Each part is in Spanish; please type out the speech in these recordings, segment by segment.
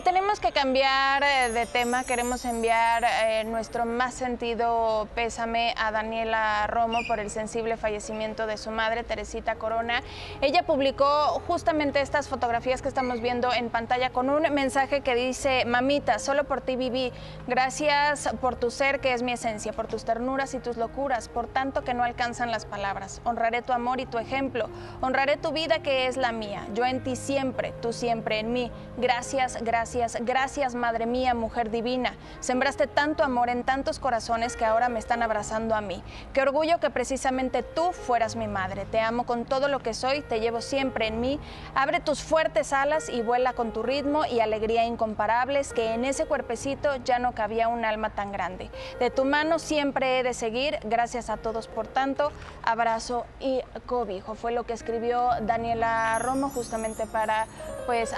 Tenemos que cambiar de tema, queremos enviar nuestro más sentido pésame a Daniela Romo por el sensible fallecimiento de su madre, Teresita Corona. Ella publicó justamente estas fotografías que estamos viendo en pantalla con un mensaje que dice: mamita, solo por ti viví, gracias por tu ser que es mi esencia, por tus ternuras y tus locuras, por tanto que no alcanzan las palabras. Honraré tu amor y tu ejemplo, honraré tu vida que es la mía, yo en ti siempre, tú siempre en mí. Gracias, gracias. Gracias, madre mía, mujer divina. Sembraste tanto amor en tantos corazones que ahora me están abrazando a mí. Qué orgullo que precisamente tú fueras mi madre. Te amo con todo lo que soy, te llevo siempre en mí. Abre tus fuertes alas y vuela con tu ritmo y alegría incomparables, que en ese cuerpecito ya no cabía un alma tan grande. De tu mano siempre he de seguir. Gracias a todos por tanto. Abrazo y cobijo. Fue lo que escribió Daniela Romo justamente para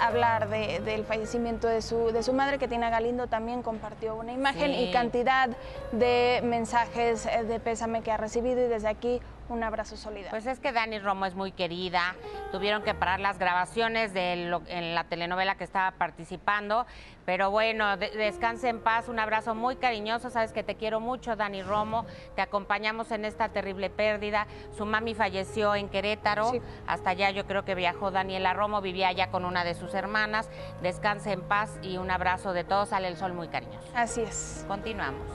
hablar del fallecimiento de su madre, que Tina Galindo también compartió una imagen y cantidad de mensajes de pésame que ha recibido, y desde aquí un abrazo solidario. Pues es que Dani Romo es muy querida, tuvieron que parar las grabaciones en la telenovela que estaba participando, pero bueno, descanse en paz, un abrazo muy cariñoso, sabes que te quiero mucho, Dani Romo, te acompañamos en esta terrible pérdida. Su mami falleció en Querétaro, sí. Hasta allá yo creo que viajó Daniela Romo, vivía allá con una de sus hermanas. Descanse en paz y un abrazo de todos, sale el sol muy cariñoso. Así es. Continuamos.